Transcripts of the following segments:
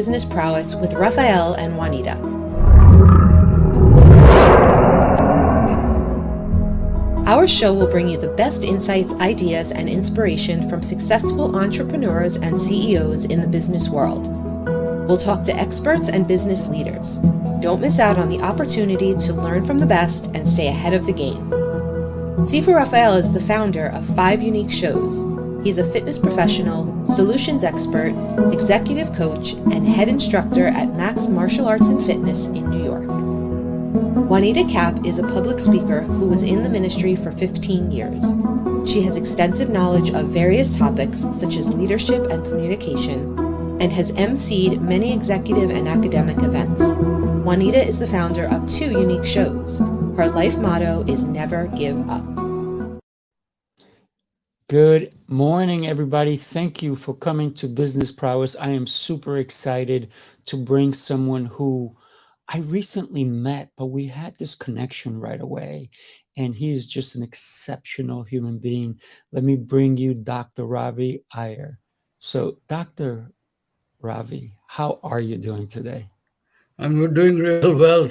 Business Prowess with Raphael and Juanita. Our show will bring you the best insights, ideas, and inspiration from successful entrepreneurs and CEOs in the business world. We'll talk to experts and business leaders. Don't miss out on the opportunity to learn from the best and stay ahead of the game. Sifu Raphael is the founder of 5 unique shows. He's a fitness professional, solutions expert, executive coach, and head instructor at Max Martial Arts and Fitness in New York. Juanita Cap is a public speaker who was in the ministry for 15 years. She has extensive knowledge of various topics such as leadership and communication, and has emceed many executive and academic events. Juanita is the founder of 2 unique shows. Her life motto is never give up. Good morning, everybody. Thank you for coming to Business Prowess. I am super excited to bring someone who I recently met, but we had this connection right away. And he is just an exceptional human being. Let me bring you Dr. Ravi Iyer. So, Dr. Ravi, how are you doing today? I'm doing real well,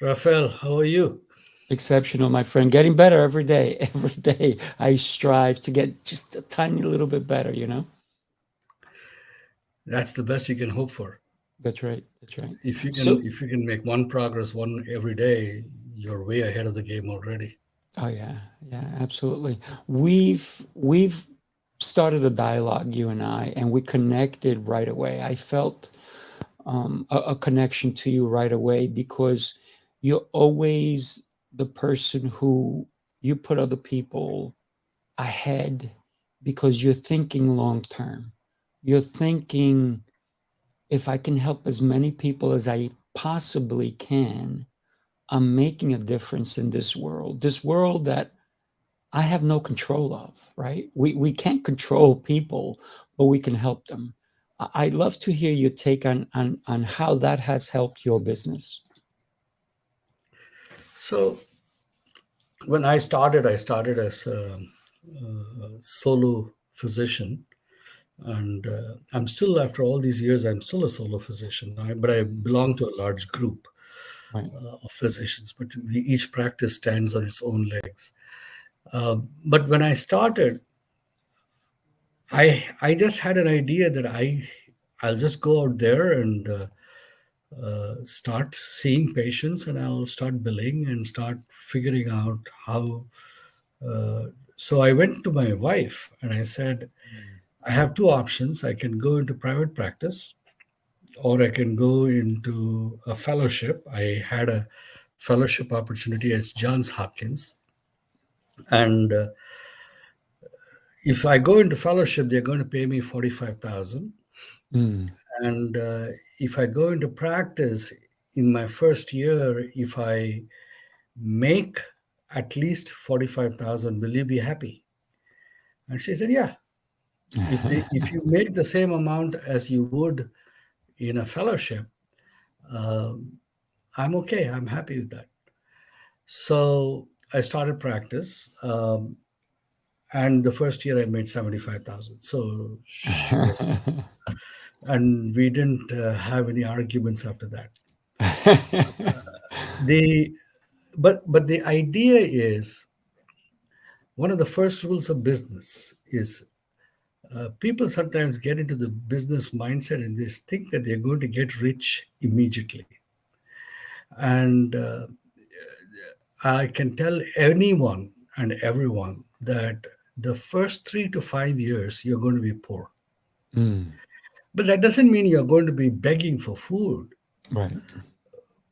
Raphael. How are you? Exceptional, my friend. Getting better every day. Every day I strive to get just a tiny little bit better, you know? That's the best you can hope for. That's right. That's right. If you can make one progress, one every day, you're way ahead of the game already. Oh yeah, absolutely. We've started a dialogue, you and I, and we connected right away. I felt a connection to you right away because you're always the person who you put other people ahead because you're thinking long term. You're thinking, if I can help as many people as I possibly can, I'm making a difference in this world that I have no control of, right? We can't control people, but we can help them. I'd love to hear your take on how that has helped your business. So when I started as a solo physician, and I'm still, after all these years, I'm still a solo physician, but I belong to a large group Right. of physicians, but each practice stands on its own legs. But when I started, I just had an idea that I'll just go out there and start seeing patients, and I'll start billing and start figuring out how. So I went to my wife and I said, I have 2 options. I can go into private practice, or I can go into a fellowship. I had a fellowship opportunity at Johns Hopkins, and if I go into fellowship, they're going to pay me $45,000. And if I go into practice in my first year, if I make at least $45,000, will you be happy? And she said, yeah. If you make the same amount as you would in a fellowship, I'm okay. I'm happy with that. So I started practice. And the first year I made 75,000. So she was, and we didn't have any arguments after that. But the idea is, one of the first rules of business is people sometimes get into the business mindset and they think that they're going to get rich immediately. And I can tell anyone and everyone that the first 3 to 5 years, you're going to be poor. But that doesn't mean you're going to be begging for food. Right.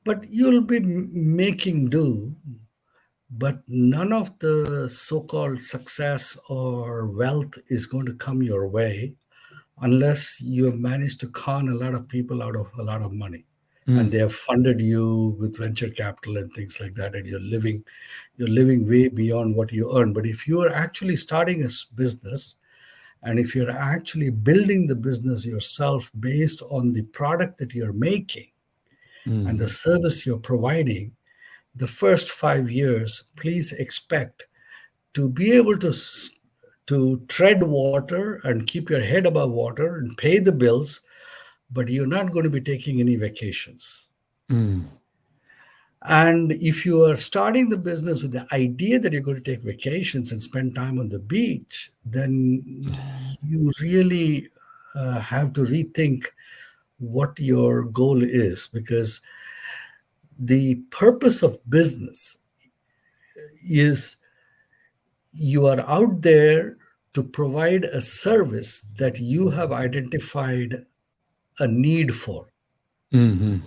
But you'll be making do. But none of the so-called success or wealth is going to come your way unless you manage to con a lot of people out of a lot of money. And they have funded you with venture capital and things like that, and you're living way beyond what you earn. But if you are actually starting a business, and if you're actually building the business yourself based on the product that you're making and the service you're providing, the first 5 years, please expect to be able to tread water and keep your head above water and pay the bills but you're not going to be taking any vacations. Mm. And if you are starting the business with the idea that you're going to take vacations and spend time on the beach, then you really have to rethink what your goal is, because the purpose of business is you are out there to provide a service that you have identified a need for. Hmm.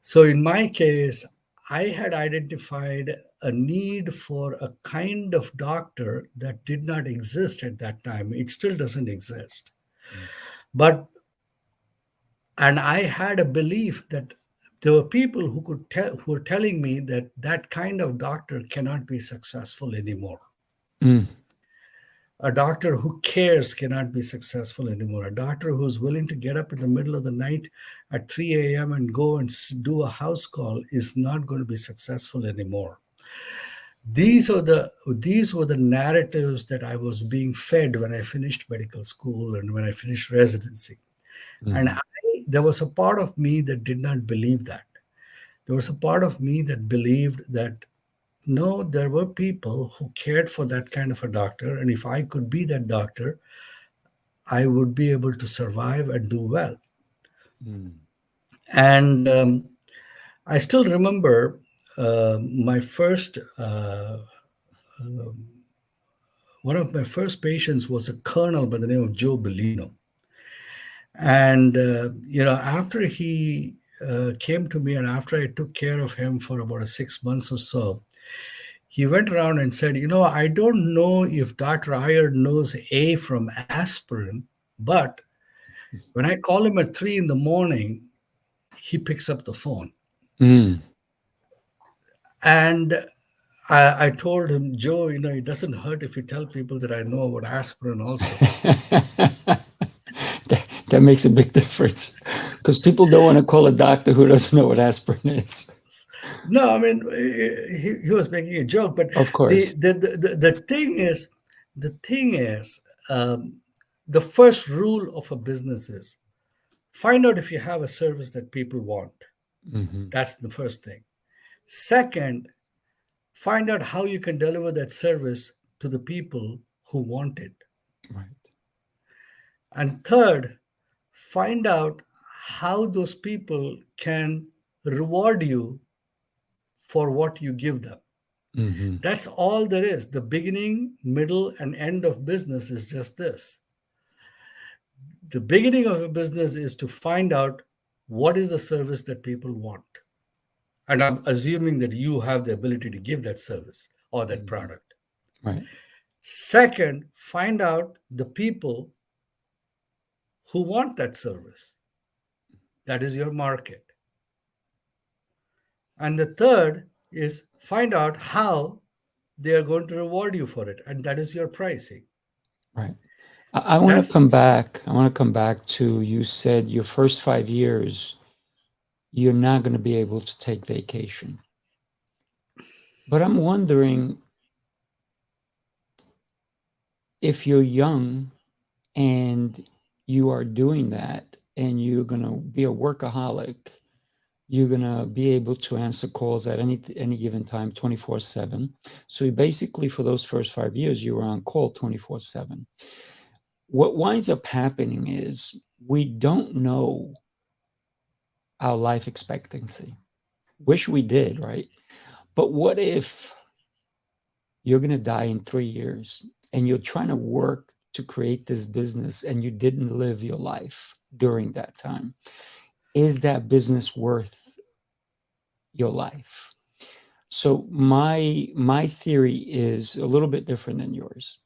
So in my case, I had identified a need for a kind of doctor that did not exist at that time. It still doesn't exist. But and I had a belief that there were people who were telling me that that kind of doctor cannot be successful anymore. Mm. A doctor who cares cannot be successful anymore. A doctor who's willing to get up in the middle of the night at 3 a.m. and go and do a house call is not going to be successful anymore. These were the narratives that I was being fed when I finished medical school and when I finished residency. And Mm. there was a part of me that did not believe that. There was a part of me that believed that no, there were people who cared for that kind of a doctor. And if I could be that doctor, I would be able to survive and do well. Mm. And I still remember my first, one of my first patients was a colonel by the name of Joe Bellino. And, after he came to me and after I took care of him for about 6 months or so, he went around and said, I don't know if Dr. Iyer knows A from aspirin, but when I call him at 3 in the morning, he picks up the phone. Mm. And I told him, Joe, it doesn't hurt if you tell people that I know about aspirin also. That makes a big difference because people don't want to call a doctor who doesn't know what aspirin is. No, I mean, he was making a joke, but Of the course. the, the, the thing is, um, the first rule of a business is find out if you have a service that people want. Hmm. That's the first thing. Second, find out how you can deliver that service to the people who want it. Right. And third, find out how those people can reward you for what you give them. Hmm. That's all there is. The beginning, middle, and end of business is just this. The beginning of a business is to find out what is the service that people want. And I'm assuming that you have the ability to give that service or that Hmm. product. Right. Second, find out the people who want that service. That is your market. And the third is find out how they are going to reward you for it. And that is your pricing. Right. I want to That's come back. I want to come back to you said your first 5 years, you're not going to be able to take vacation. But I'm wondering if you're young and you are doing that and you're going to be a workaholic, you're going to be able to answer calls at any given time 24/7. So basically for those first 5 years, you were on call 24/7. What winds up happening is we don't know our life expectancy. Wish we did, right? But what if you're going to die in 3 years and you're trying to work to create this business and you didn't live your life during that time? Is that business worth your life? So my theory is a little bit different than yours.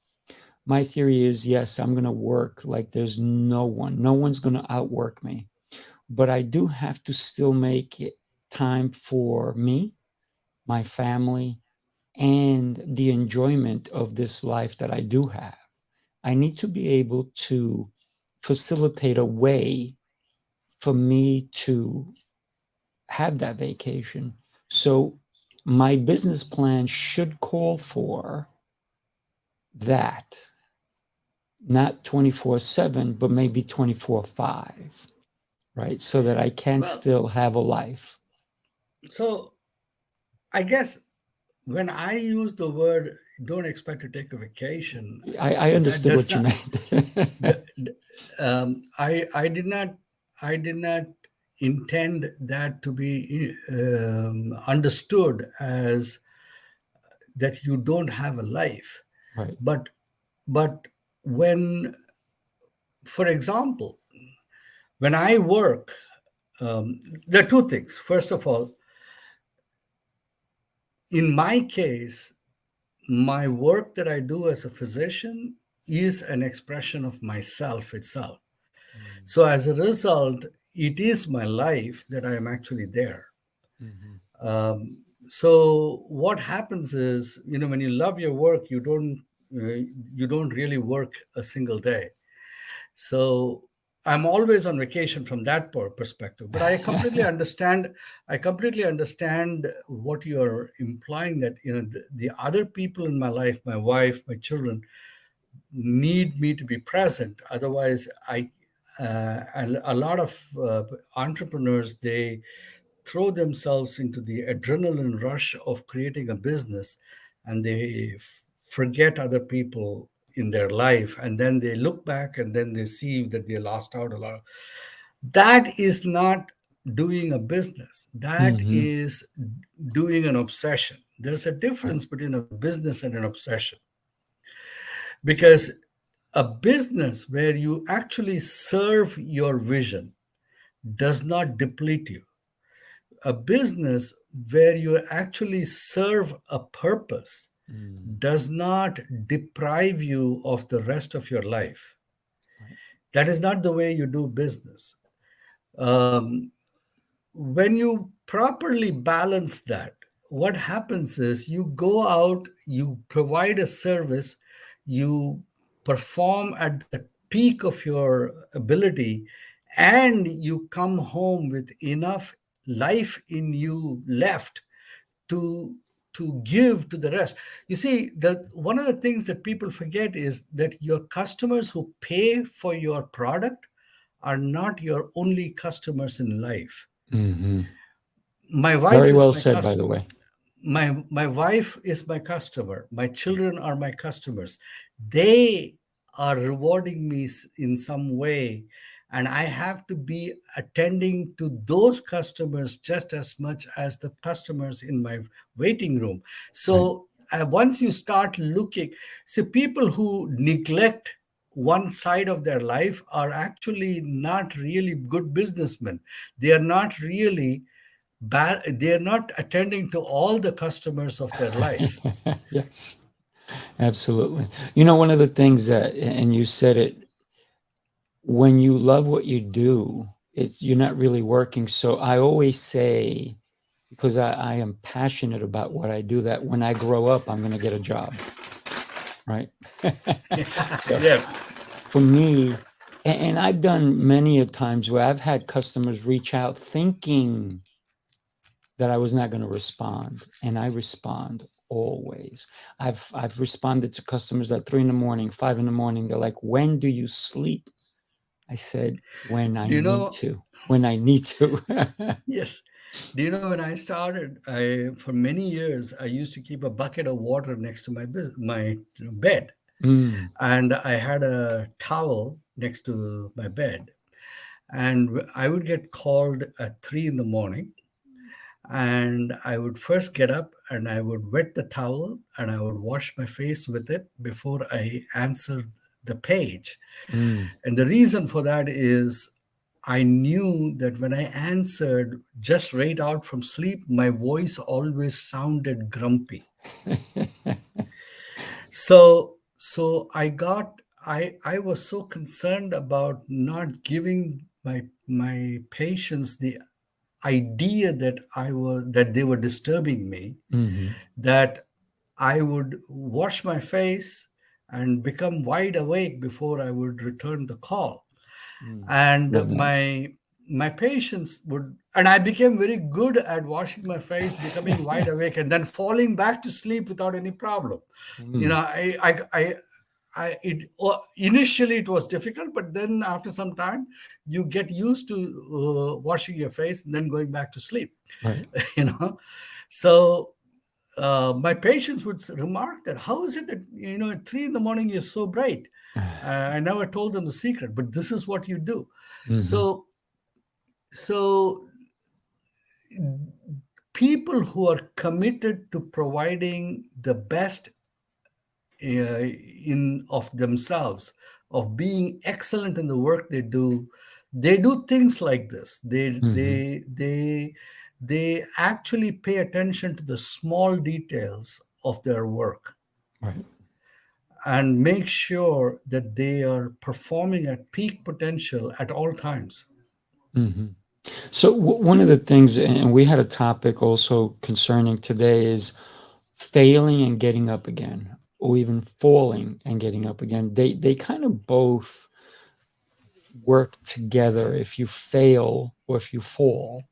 My theory is yes, I'm going to work like there's no one's going to outwork me, but I do have to still make it time for me, my family, and the enjoyment of this life that I do have. I need to be able to facilitate a way for me to have that vacation. So my business plan should call for that, not 24/7, but maybe 24/5. right? So that I can Well, still have a life. so I guess when I use the word "don't expect to take a vacation," I that understood does what you not. meant. I did not intend that to be understood as that you don't have a life. Right. But but when, for example, when I work, there are two things. First of all, in my case, my work that I do as a physician is an expression of myself itself. So as a result, it is my life that I am actually there. Mm-hmm. So what happens is, when you love your work, you don't really work a single day. So I'm always on vacation from that perspective. But I completely understand. I completely understand what you're implying, that the other people in my life, my wife, my children, need me to be present. Otherwise, a lot of entrepreneurs, they throw themselves into the adrenaline rush of creating a business, and they forget other people in their life, and then they look back and then they see that they lost out a lot. That is not doing a business. That Mm-hmm. is doing an obsession. There's a Right. difference between a business and an obsession, because a business where you actually serve your vision does not deplete you. A business where you actually serve a purpose Mm. does not deprive you of the rest of your life. Right. That is not the way you do business. Um, when you properly balance that, what happens is you go out, you provide a service, you perform at the peak of your ability, and you come home with enough life in you left to give to the rest. You see, the one of the things that people forget is that your customers who pay for your product are not your only customers in life. Mm-hmm. My wife Very is well my said, by customer. the way. My wife is my customer. My children are my customers. They are rewarding me in some way, and I have to be attending to those customers just as much as the customers in my waiting room. Right. So once you start looking, see, people who neglect one side of their life are actually not really good businessmen. They are not really they're not attending to all the customers of their life. Yes, absolutely. You know, one of the things that, and you said it, when you love what you do, it's you're not really working. So I always say, because I am passionate about what I do, that when I grow up, I'm going to get a job, right? So Yeah. for me, and I've done many a times where I've had customers reach out thinking that I was not going to respond, and I respond always. I've responded to customers at 3 in the morning, 5 in the morning. They're like, "When do you sleep?" I said, "When I Do you need know? to. When I need to." Yes. Do you know, when I started, I for many years I used to keep a bucket of water next to my bed, Mm, and I had a towel next to my bed, and I would get called at 3 in the morning, and I would first get up and I would wet the towel and I would wash my face with it before I answered the page. mm. And the reason for that is I knew that when I answered just right out from sleep, my voice always sounded grumpy. So I was so concerned about not giving my patients the idea that they were disturbing me, Mhm. that I would wash my face and become wide awake before I would return the call. Mm. And Love that. my patients would, and I became very good at washing my face, becoming wide awake, and then falling back to sleep without any problem. You know, Mm. initially it was difficult, but then after some time, you get used to washing your face and then going back to sleep. Right. you know, so my patients would remark that how is it that at 3 in the morning you're so bright? I never told them the secret, but this is what you do. Mm-hmm. So people who are committed to providing the best in of themselves, of being excellent in the work they do things like this. Mm-hmm. They actually pay attention to the small details of their work Right. and make sure that they are performing at peak potential at all times. Mm-hmm. So one of the things, and we had a topic also concerning today, is failing and getting up again, or even falling and getting up again. They kind of both work together. If you fail or if you fall,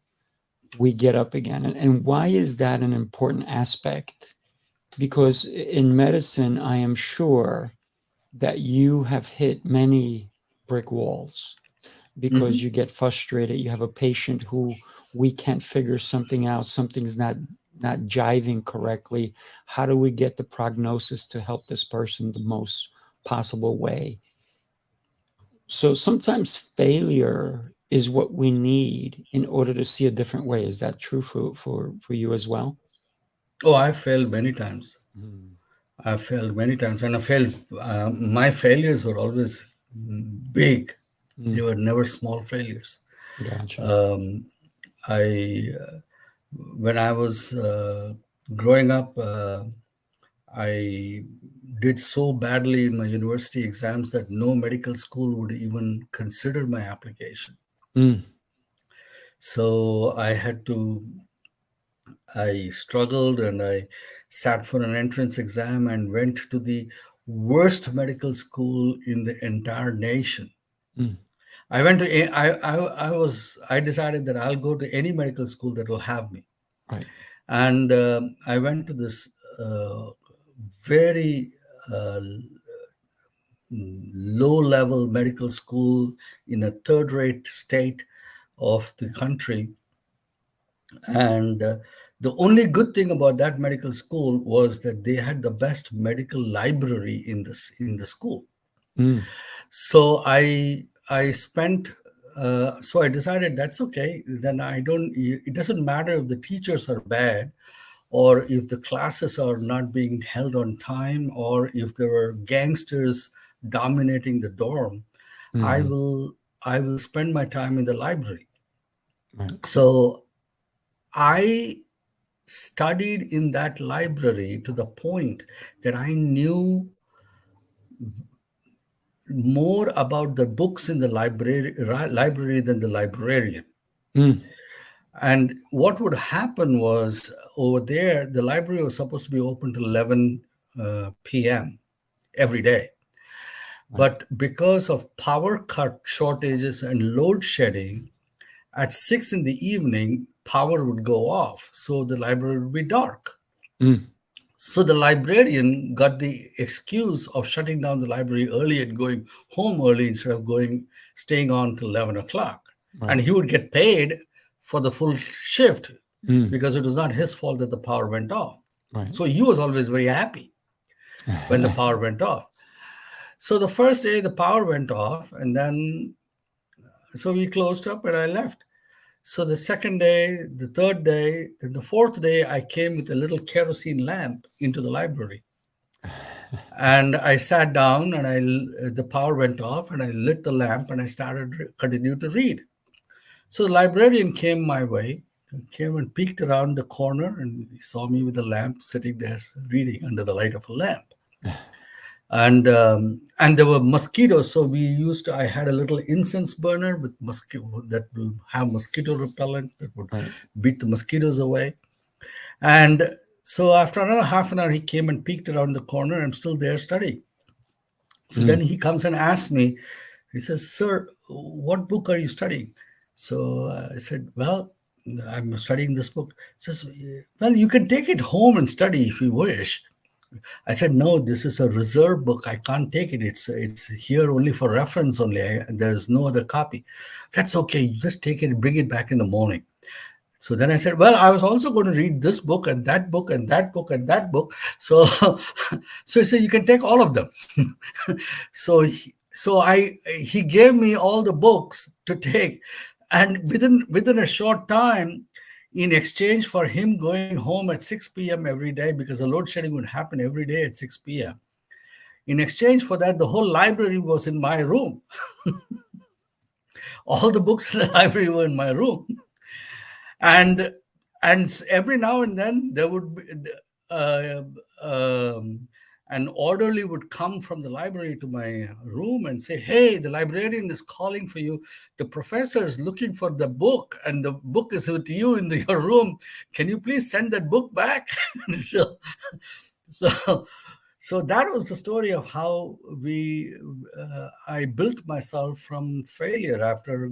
we get up again. And why is that an important aspect? Because in medicine, I am sure that you have hit many brick walls because Mhm. you get frustrated. You have a patient who we can't figure something out. Something's not jiving correctly. How do we get the prognosis to help this person the most possible way? So sometimes failure is what we need in order to see a different way. Is that true for you as well? Oh, I failed many times. Mm, I failed many times, and I failed. My failures were always big. They mm, were never small failures. gotcha. Um, I when I was growing up, I did so badly in my university exams that no medical school would even consider my application. Mm, So I struggled and I sat for an entrance exam and went to the worst medical school in the entire nation. mm, I went to I decided that I'll go to any medical school that will have me. right. And I went to this uh, very uh, low level medical school in a third rate state of the country. And the only good thing about that medical school was that they had the best medical library in the school. Mm, So I spent so I decided that's okay. Then I don't. It doesn't matter if the teachers are bad, or if the classes are not being held on time, or if there were gangsters dominating the dorm. I mm, will I will spend my time in the library. right. So I studied in that library to the point that I knew more about the books in the library than the librarian. Mm, And what would happen was over there, the library was supposed to be open till 11 p.m. every day. right. But because of power cut shortages and load shedding, at 6 in the evening, power would go off. So the library would be dark. Mm, So the librarian got the excuse of shutting down the library early and going home early instead of staying on till 11 o'clock. And right. he would get paid for the full shift Mm, because it was not his fault that the power went off. right. So he was always very happy when the power went off. So the first day the power went off, and then so we closed up and I left. So the second day, the third day, then the fourth day, I came with a little kerosene lamp into the library. And I sat down and the power went off and I lit the lamp and I continued to read. So the librarian came my way, came and peeked around the corner and he saw me with the lamp sitting there reading under the light of a lamp. And there were mosquitoes, so I had a little incense burner with mosquito that will have mosquito repellent that would Right. beat the mosquitoes away. And so after another half an hour, he came and peeked around the corner. I'm still there studying. So then Mm, he comes and asks me, he says, "Sir, what book are you studying?" So I said, "Well, I'm studying this book." He says, "Well, you can take it home and study if you wish, I said, no, this is a reserve book. I can't take it. It's here only for reference only. There's no other copy. That's okay. You just take it and bring it back in the morning. So then I said, well, I was also going to read this book and that book and that book and that book. So, so he said, you can take all of them. He gave me all the books to take, and within a short time, in exchange for him going home at 6 p.m. every day, because the load shedding would happen every day at 6 p.m. In exchange for that, the whole library was in my room. All the books in the library were in my room. And every now and then there would be uh, um, an orderly would come from the library to my room and say, hey, the librarian is calling for you, the professor is looking for the book and the book is with you in your room, can you please send that book back? so so so that was the story of how I built myself from failure after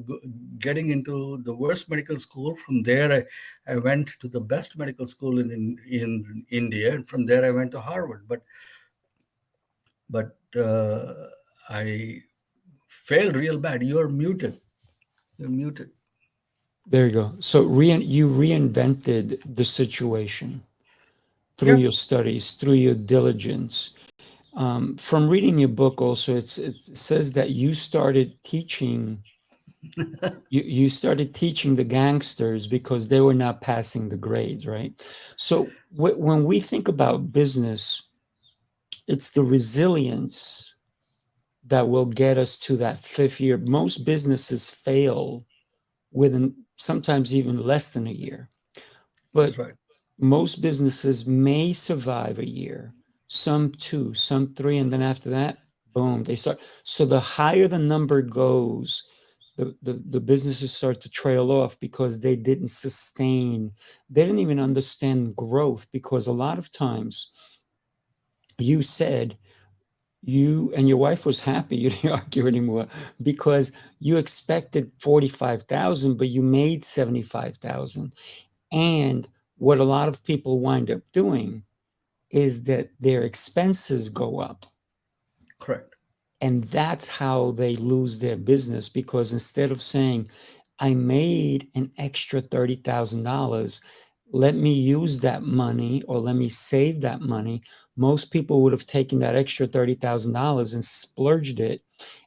getting into the worst medical school. From there, I went to the best medical school in India, and from there I went to Harvard. But I failed real bad. You're muted. You're muted. There you go. So you reinvented the situation through Yeah. your studies, through your diligence. From reading your book, also, it says that you started teaching. You started teaching the gangsters because they were not passing the grades, right? So when we think about business, it's the resilience that will get us to that fifth year. Most businesses fail within sometimes even less than a year, but That's right. most businesses may survive a year, some 2, some 3, and then after that, boom, they start. So the higher the number goes, the businesses start to trail off because they didn't sustain, they didn't even understand growth, because a lot of times you said you and your wife was happy you didn't argue anymore because you expected 45,000 but you made 75,000. And what a lot of people wind up doing is that their expenses go up, Correct. and that's how they lose their business, because instead of saying, I made an extra $30,000, let me use that money or let me save that money, most people would have taken that extra $30,000 and splurged it.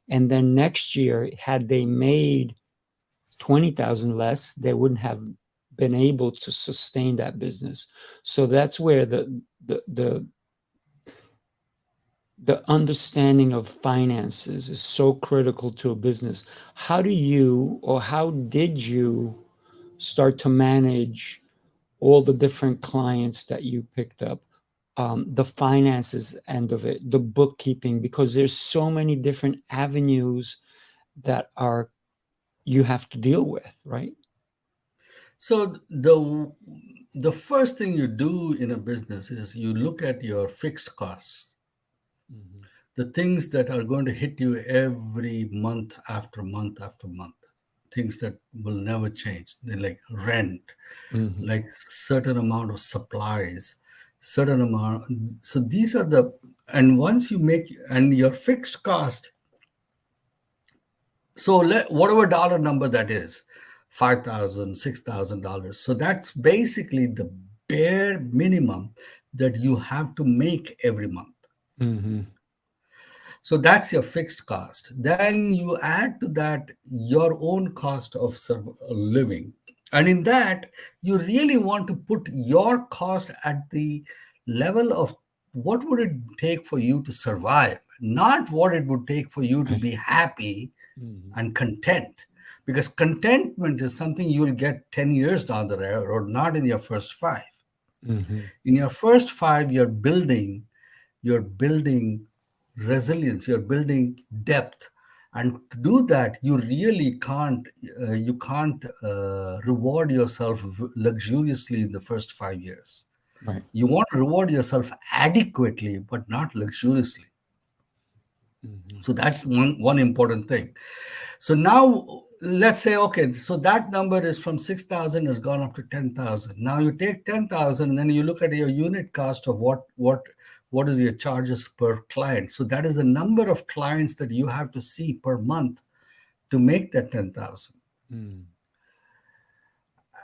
And then next year, had they made 20,000 less, they wouldn't have been able to sustain that business. So that's where the understanding of finances is so critical to a business. How do you, or how did you start to manage all the different clients that you picked up, the finances end of it, the bookkeeping, because there's so many different avenues that are you have to deal with, right? So the first thing you do in a business is you look at your fixed costs, Mm-hmm. the things that are going to hit you every month after month after month, things that will never change. They're like rent, Mm-hmm. like certain amount of supplies, certain amount. So these are and once you make, and your fixed cost, so whatever dollar number that is, $5,000, $6,000. So that's basically the bare minimum that you have to make every month. Mm-hmm. So that's your fixed cost. Then you add to that your own cost of living. And in that, you really want to put your cost at the level of what would it take for you to survive, not what it would take for you to Right. be happy Mm-hmm. and content. Because contentment is something you'll get 10 years down the road, or not in your first 5. Mm-hmm. In your first 5, you're building resilience, you're building depth. And to do that, you really can't reward yourself luxuriously in the first 5 years. Right. You want to reward yourself adequately, but not luxuriously. Mm-hmm. So that's one important thing. So now let's say, okay, so that number is from 6,000 has gone up to 10,000. Now you take 10,000 and then you look at your unit cost of what what is your charges per client. So that is the number of clients that you have to see per month to make that 10,000.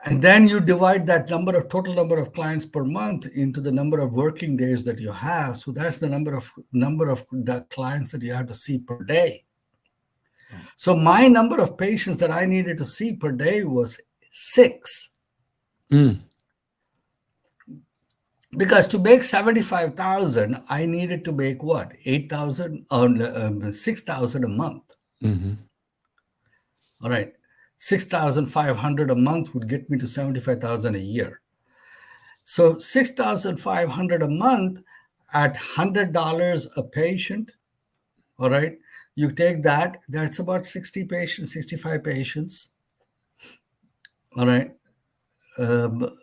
And then you divide that total number of clients per month into the number of working days that you have. So that's the number of the clients that you have to see per day. Right. So my number of patients that I needed to see per day was 6. Because to make 75,000, I needed to make what? 8,000 or 6,000 a month. All right. 6,500 a month would get me to 75,000 a year. So 6,500 a month at $100 a patient. All right. You take that, that's about 60 patients, 65 patients. All right.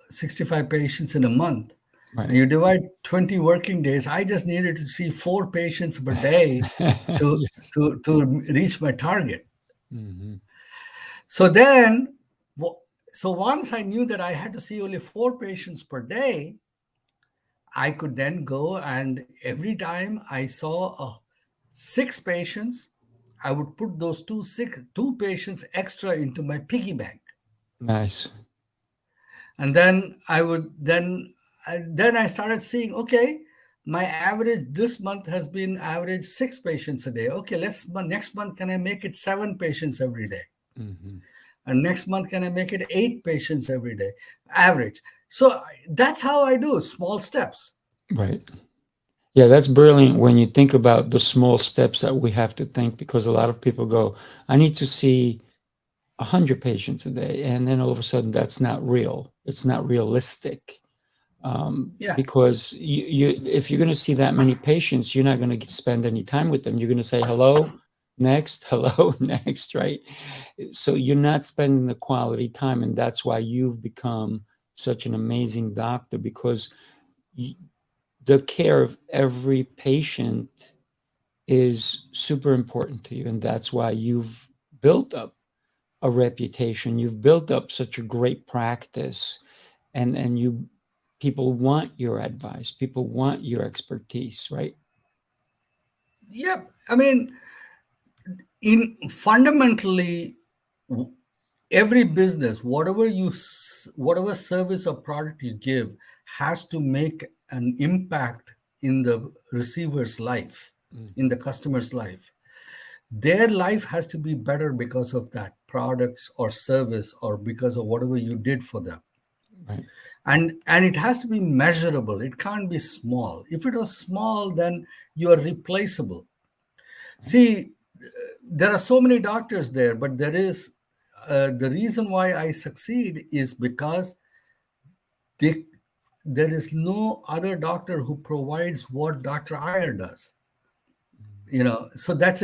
65 patients in a month. Right. And you divide 20 working days. I just needed to see 4 patients per day to, Yes. to reach my target. So then, so once I knew that I had to see only 4 patients per day, I could then go, and every time I saw 6 patients, I would put those 2 patients extra into my piggy bank. Nice. And then I started seeing, okay, my average this month has been average 6 patients a day. Okay, next month, can I make it 7 patients every day? And next month, can I make it 8 patients every day, average? So that's how I do, small steps. Right. Yeah, that's brilliant when you think about the small steps that we have to think, because a lot of people go, I need to see 100 patients a day. And then all of a sudden, that's not real. It's not realistic. Yeah. Because if you're going to see that many patients, you're not going to spend any time with them. You're going to say, hello, next, hello, next, right? So you're not spending the quality time. And that's why you've become such an amazing doctor, because the care of every patient is super important to you. And that's why you've built up a reputation. You've built up such a great practice, and people want your advice. People want your expertise, right? Yep. I mean, fundamentally, every business, whatever service or product you give, has to make an impact in the receiver's life, in the customer's life. Their life has to be better because of that products or service, or because of whatever you did for them. Right. And it has to be measurable. It can't be small. If it was small, then you are replaceable. See, there are so many doctors there, but there is the reason why I succeed is because there is no other doctor who provides what Dr. Iyer does. So that's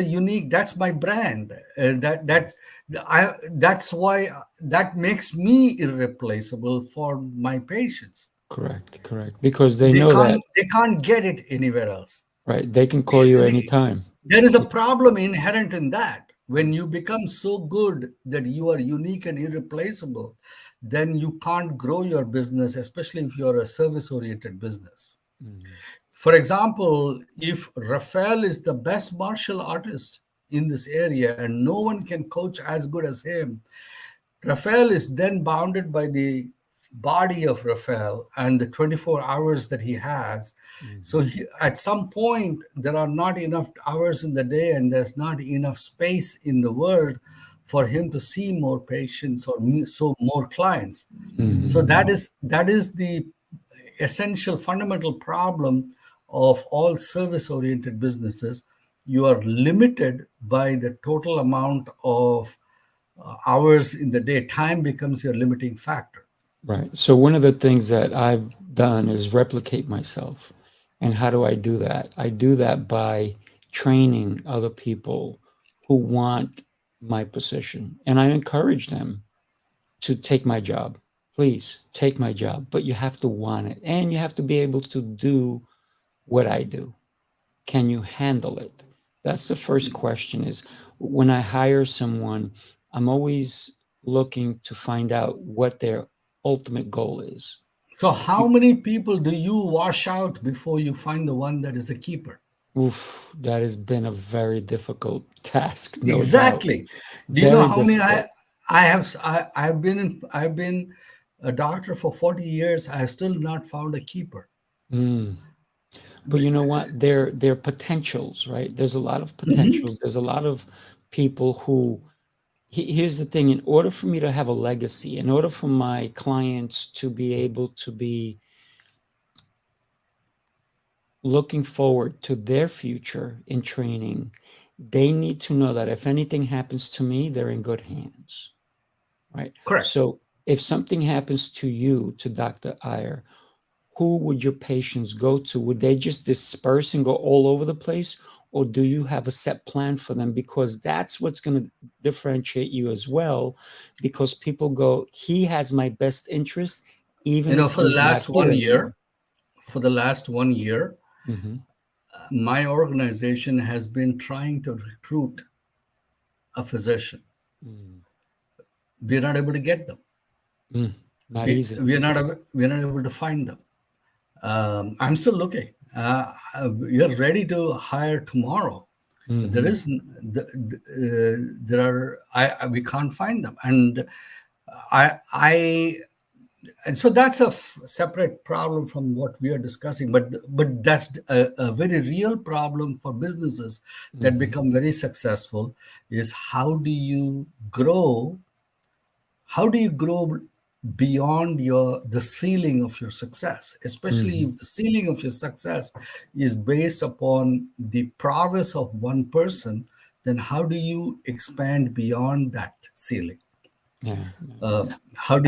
that's my brand. That's why that makes me irreplaceable for my patients. Correct. Because they know that. They can't get it anywhere else. Right. They can call you anytime. There is a problem inherent in that. When you become so good that you are unique and irreplaceable, then you can't grow your business, especially if you're a service-oriented business. For example, if Rafael is the best martial artist in this area and no one can coach as good as him, Rafael is then bounded by the body of Rafael and the 24 hours that he has. So at some point, there are not enough hours in the day, and there's not enough space in the world for him to see more patients or more clients. So that is the essential fundamental problem of all service-oriented businesses. You are limited by the total amount of hours in the day. Time becomes your limiting factor. Right. So one of the things that I've done is replicate myself. And how do I do that? I do that by training other people who want my position. And I encourage them to take my job. Please take my job, but you have to want it, and you have to be able to do what I do. Can you handle it? That's the first question. Is when I hire someone, I'm always looking to find out what their ultimate goal is. So, how many people do you wash out before you find the one that is a keeper? Oof, that has been a very difficult task, no doubt. Exactly. Do you know Very how many difficult. I've been a doctor for 40 years. I have still not found a keeper. Mm. But you know what? They're potentials, right? There's a lot of Mhm. potentials. There's a lot of people who, here's the thing, in order for me to have a legacy, in order for my clients to be able to be looking forward to their future in training, they need to know that if anything happens to me, they're in good hands, right? Correct. So if something happens to you, to Dr. Iyer, who would your patients go to? Would they just disperse and go all over the place? Or do you have a set plan for them? Because that's what's going to differentiate you as well. Because people go, he has my best interest, even if For the he's not last here one anymore. year, for the last 1 year, Hmm. my organization has been trying to recruit a physician. Mm. We're not able to get them. Mm. Not We, easy. we're not able to find them. I'm still looking. You're ready to hire tomorrow. There Hmm. is there are we can't find them, and I and so that's a separate problem from what we are discussing. But that's a very real problem for businesses that Hmm. become very successful. Is how do you grow beyond the ceiling of your success, especially Hmm. if the ceiling of your success is based upon the prowess of one person. Then how do you expand beyond that ceiling? Yeah. I, How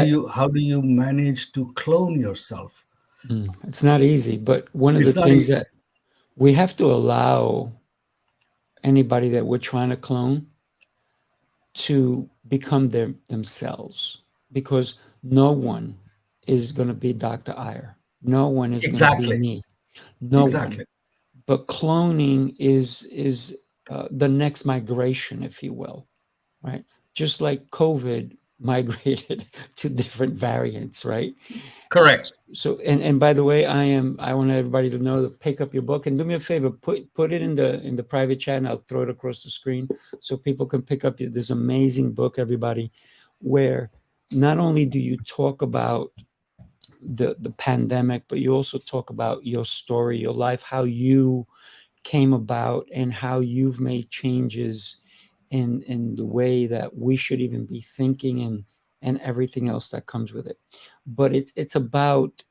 do you manage to clone yourself? it's not easy, but one of the It's not things easy. that we have to allow anybody that we're trying to clone to become themselves, because no one is going to be Dr. Iyer. No one is going to be Exactly. me. No one. Exactly. But cloning is the next migration, if you will, right? Just like COVID migrated to different variants, right? Correct. So and by the way, I want everybody to know to pick up your book and do me a favor, put it in the private chat and I'll throw it across the screen so people can pick up this amazing book, everybody, where not only do you talk about the pandemic, but you also talk about your story, your life, how you came about and how you've made changes in the way that we should even be thinking and everything else that comes with it. But it's about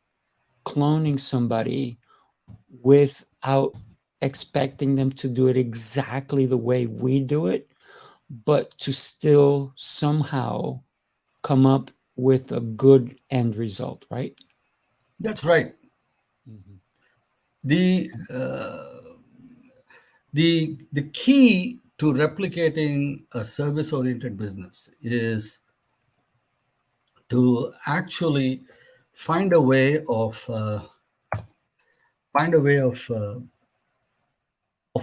cloning somebody without expecting them to do it exactly the way we do it, but to still somehow come up with a good end result, right? That's right. Mhm. The the key to replicating a service oriented business is to actually find a way of find a way of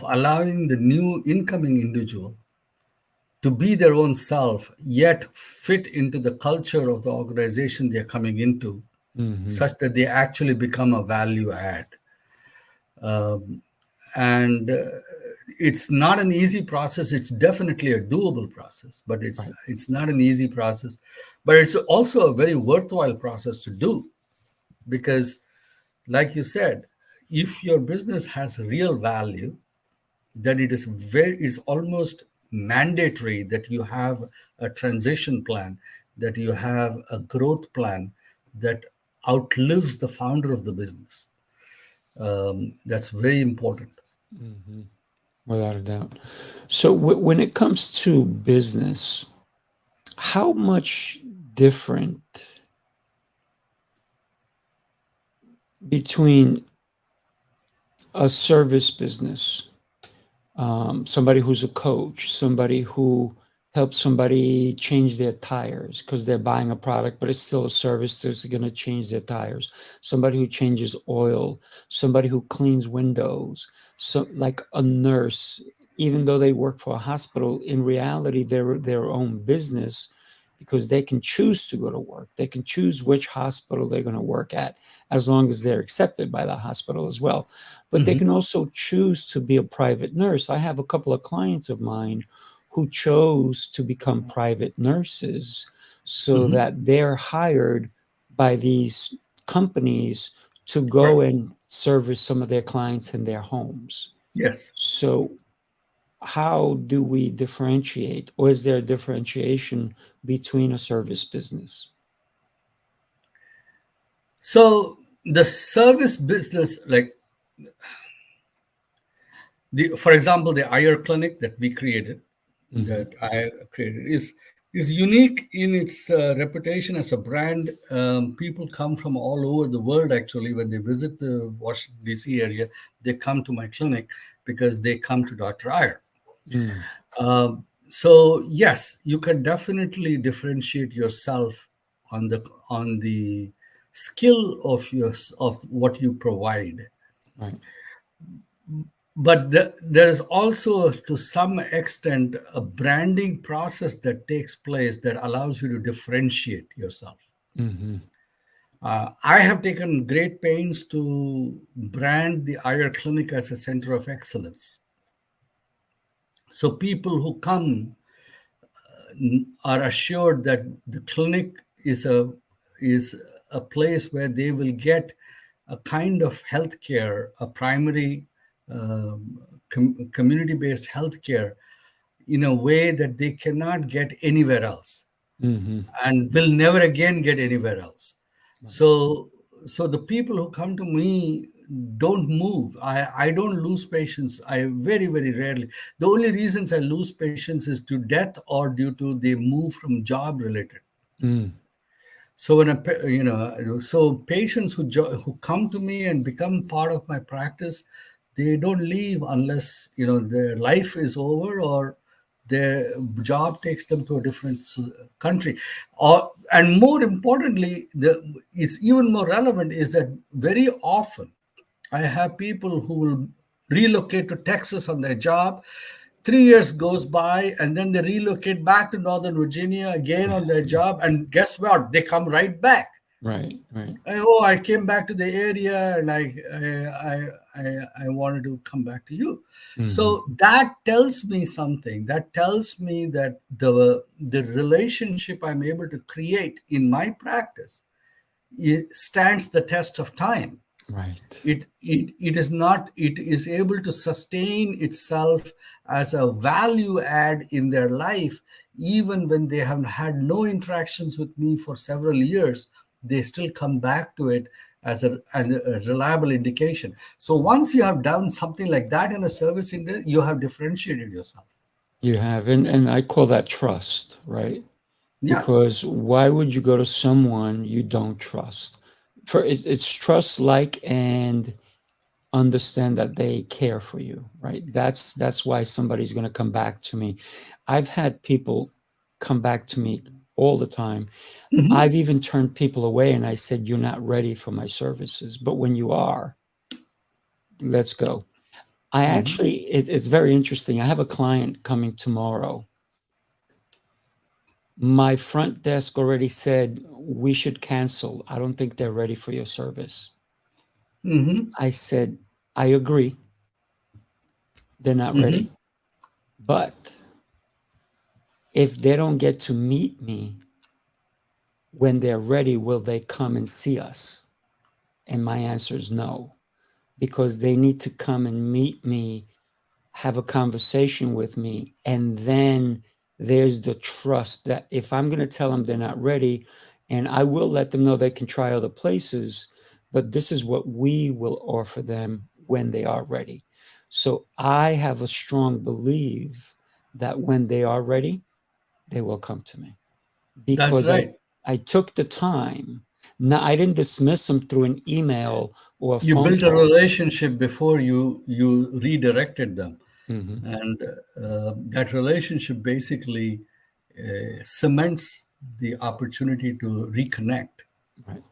allowing the new incoming individual to be their own self, yet fit into the culture of the organization they're coming into, Mhm. such that they actually become a value add. And it's not an easy process. It's definitely a doable process, but Right. it's not an easy process. But it's also a very worthwhile process to do, because, like you said, if your business has real value, then it's almost mandatory that you have a transition plan, that you have a growth plan that outlives the founder of the business. That's very important. Mhm. Without a doubt. So when it comes to business, how much different between a service business, somebody who's a coach, somebody who helps somebody change their tires because they're buying a product, but it's still a service, they're going to change their tires. Somebody who changes oil, somebody who cleans windows, so like a nurse, even though they work for a hospital, in reality, they're their own business. because they can choose to go to work. They can choose which hospital they're going to work at, as long as they're accepted by the hospital as well. But they can also choose to be a private nurse. I have a couple of clients of mine who chose to become private nurses so that they're hired by these companies to go and service some of their clients in their homes. Yes. So how do we differentiate, or is there a differentiation between a service business? So the service business, like for example, the Iyer clinic that we created, that I created, is unique in its reputation as a brand. People come from all over the world. Actually, when they visit the Washington D.C. area, they come to my clinic because they come to Dr. Iyer. So yes, you can definitely differentiate yourself on the skill of what you provide. Right. But there is also, to some extent, a branding process that takes place that allows you to differentiate yourself. I have taken great pains to brand the Iyer Clinic as a center of excellence. So people who come are assured that the clinic is a place where they will get a kind of healthcare, a primary community-based healthcare, in a way that they cannot get anywhere else, and will never again get anywhere else. So the people who come to me don't move. I don't lose patients. I very, very rarely. The only reasons I lose patients is to death or due to they move from job related. So so patients who come to me and become part of my practice, they don't leave unless their life is over or their job takes them to a different country. And more importantly, it's even more relevant is that very often I have people who will relocate to Texas on their job. 3 years goes by, and then they relocate back to Northern Virginia again on their job. And guess what? They come right back. Right. I came back to the area, and I wanted to come back to you. So that tells me something. That tells me that the relationship I'm able to create in my practice, it stands the test of time. Right. It is able to sustain itself as a value add in their life, even when they have had no interactions with me for several years. They still come back to it as a reliable indication. So once you have done something like that in a service industry, you have differentiated yourself. You have, and I call that trust, right? Yeah. Because why would you go to someone you don't trust? It's trust, like, and understand that they care for you, right? That's why somebody's going to come back to me. I've had people come back to me all the time. I've even turned people away, and I said, "You're not ready for my services, but when you are, let's go." I actually, it's very interesting. I have a client coming tomorrow. My front desk already said, "We should cancel. I don't think they're ready for your service." I said, "I agree. They're not ready. But if they don't get to meet me when they're ready, will they come and see us?" And my answer is no, because they need to come and meet me, have a conversation with me, and then there's the trust that if I'm going to tell them they're not ready, and I will let them know they can try other places, but this is what we will offer them when they are ready. So I have a strong belief that when they are ready, they will come to me, That's because right. I took the time. Now, I didn't dismiss them through an email or a You phone built a call. relationship before you redirected them. And that relationship basically cements the opportunity to reconnect. Right.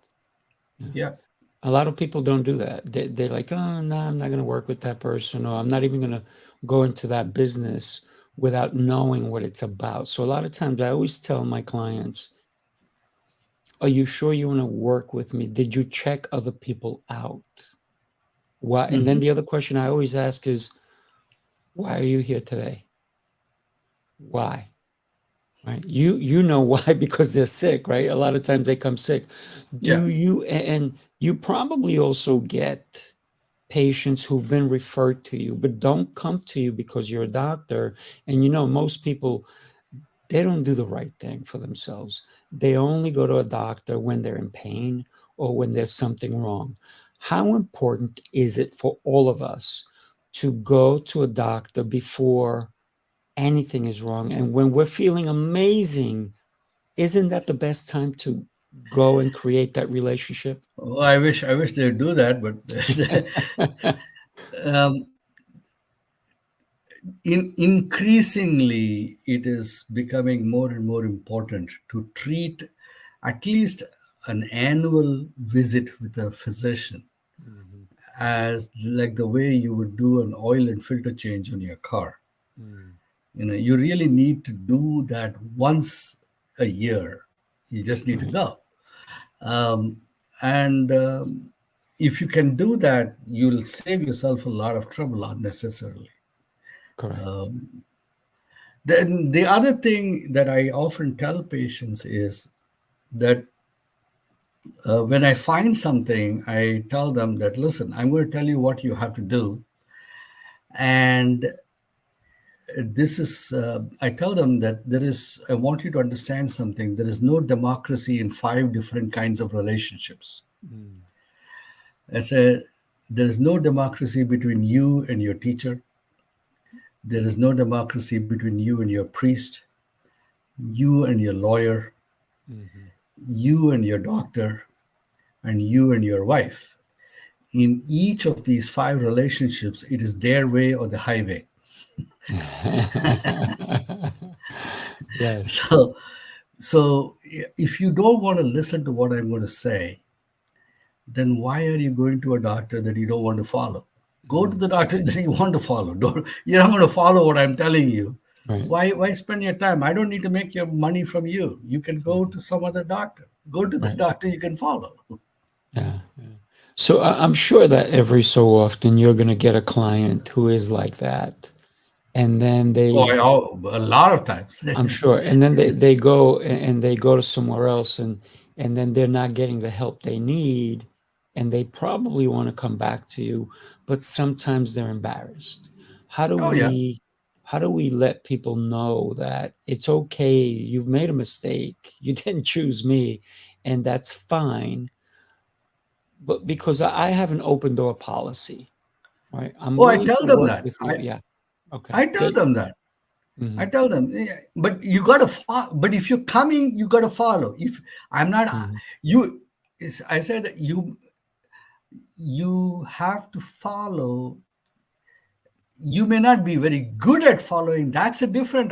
Yeah. A lot of people don't do that. They're like, "Oh, no, I'm not going to work with that person," or "I'm not even going to go into that business." without knowing what it's about. So a lot of times I always tell my clients, are you sure you want to work with me? Did you check other people out? Why? And then Mhm. the other question I always ask is, why are you here today? Why? Right? You know why, because they're sick, right? A lot of times they come sick. Yeah. Do you, and you probably also get patients who've been referred to you, but don't come to you because you're a doctor. And most people, they don't do the right thing for themselves. They only go to a doctor when they're in pain or when there's something wrong. How important is it for all of us to go to a doctor before anything is wrong? And when we're feeling amazing, isn't that the best time to go and create that relationship? Oh, I wish they'd do that, but um, increasingly it is becoming more and more important to treat at least an annual visit with a physician Mhm. as like the way you would do an oil and filter change on your car. Mm. You really need to do that once a year. You just need to Right. go. um, and if you can do that, you'll save yourself a lot of trouble unnecessarily. Correct. Then the other thing that I often tell patients is that when I find something, I tell them that, listen, I'm going to tell you what you have to do. And I tell them that I want you to understand something. There is no democracy in five different kinds of relationships. Mm. I say, there is no democracy between you and your teacher. There is no democracy between you and your priest, you and your lawyer, Mhm. you and your doctor, and you and your wife. In each of these five relationships, it is their way or the highway. Yes. So, so if you don't want to listen to what I'm going to say, then why are you going to a doctor that you don't want to follow? Go to Mm. the doctor that you want to follow. Don't, you're not going to follow what I'm telling you. Right. Why spend your time? I don't need to make your money from you. You can go Mhm. to some other doctor. Go to the Right. doctor you can follow. Yeah. Yeah. So I'm sure that every so often you're going to get a client who is like that. And then A lot of times. I'm sure, and then they go and they go to somewhere else, and then they're not getting the help they need, and they probably want to come back to you, but sometimes they're embarrassed. How do Oh yeah. we how do we let people know that it's okay, you've made a mistake, you didn't choose me, and that's fine, but because I have an open door policy, right? I'm Oh, I willing tell to them work that. with you. Yeah. Okay. I tell Good. them that. I Mhm. tell them, "Yeah, but you got to follow. But if you're coming, you got to follow. If I'm not, Mhm. you, I said that you have to follow. You may not be very good at following. That's a different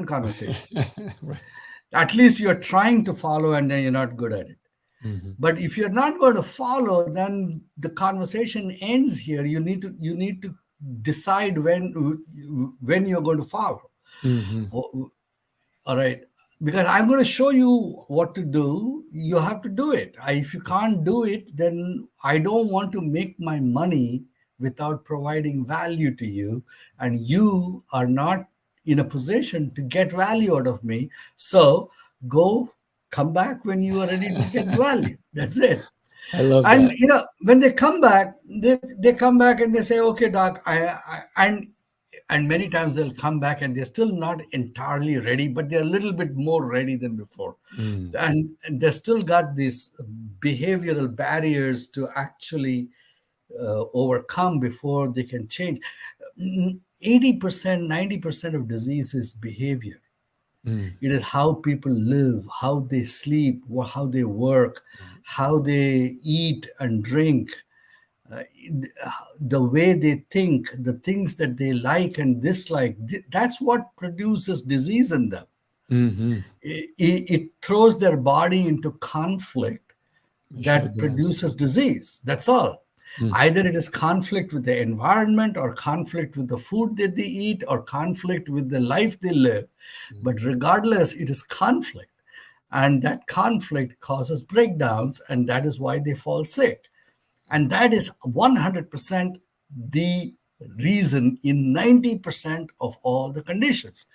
conversation. Right. At least you're trying to follow, and then you're not good at it. Mhm. But if you're not going to follow, then the conversation ends here. You need to decide when you're going to follow. Mhm. All right. Because I'm going to show you what to do. You have to do it. If you can't do it, then I don't want to make my money without providing value to you. And you are not in a position to get value out of me. So go, come back when you are ready to get value. That's it. I love And that. when they come back, they come back and they say, okay, doc, and many times they'll come back and they're still not entirely ready, but they're a little bit more ready than before. Mm. And they still got these behavioral barriers to actually overcome before they can change. 80%, 90% of disease is behavior. Mm. It is how people live, how they sleep, how they work, Right. how they eat and drink, uh, the way they think, the things that they like and dislike. That's what produces disease in them. Mhm. It throws their body into conflict It sure that does. produces disease. That's all. Either it is conflict with the environment, or conflict with the food that they eat, or conflict with the life they live. But regardless, it is conflict. And that conflict causes breakdowns, and that is why they fall sick. And that is 100% the reason in 90% of all the conditions.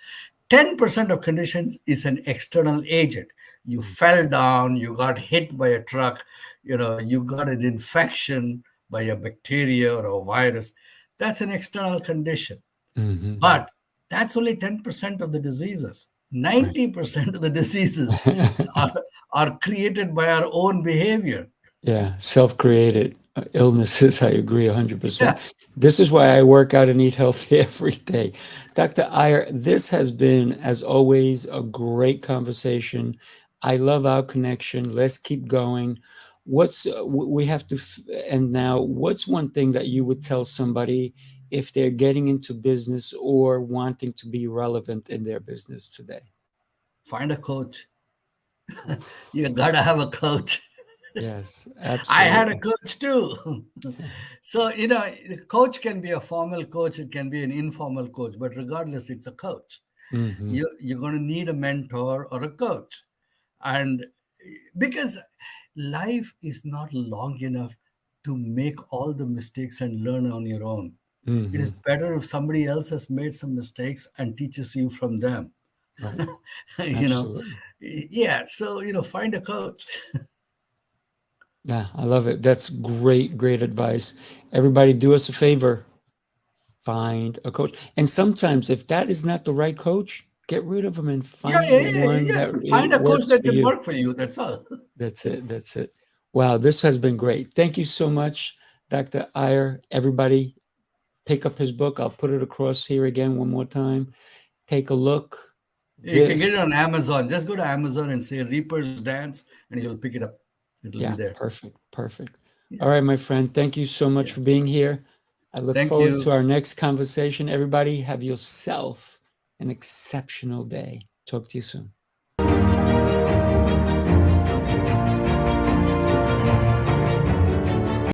10% of conditions is an external agent. You fell down, you got hit by a truck, you got an infection by a bacteria or a virus. That's an external condition. But that's only 10% of the diseases. 90% of the diseases are created by our own behavior. Yeah, self-created illnesses. I agree 100%. Yeah. This is why I work out and eat healthy every day. Dr. Iyer, this has been, as always, a great conversation. I love our connection. Let's keep going. We have to, and now, what's one thing that you would tell somebody if they're getting into business or wanting to be relevant in their business today? Find a coach. You gotta have a coach. Yes, I had a absolutely. coach too. So, a coach can be a formal coach, it can be an informal coach, but regardless, it's a coach. You're going to need a mentor or a coach. And because life is not long enough to make all the mistakes and learn on your own. It is better if somebody else has made some mistakes and teaches you from them. Right. you know, Absolutely. yeah. So, find a coach. Yeah, I love it. That's great, great advice. Everybody, do us a favor. Find a coach. And sometimes, if that is not the right coach, get rid of them and Yeah, find yeah, the yeah, one yeah. that Find a coach works that for can you. work for you. That's all. That's it. That's it. Wow, this has been great. Thank you so much, Dr. Iyer. Everybody, pick up his book. I'll put it across here again one more time. Take a look. You can This, get it on Amazon. Just go to Amazon and say Reaper's Dance, and you'll pick it up. It'll be yeah, there. perfect, perfect. Yeah. All right, my friend. Thank you so much Yeah. for being here. I look Thank forward you. to our next conversation. Everybody, have yourself an exceptional day. Talk to you soon.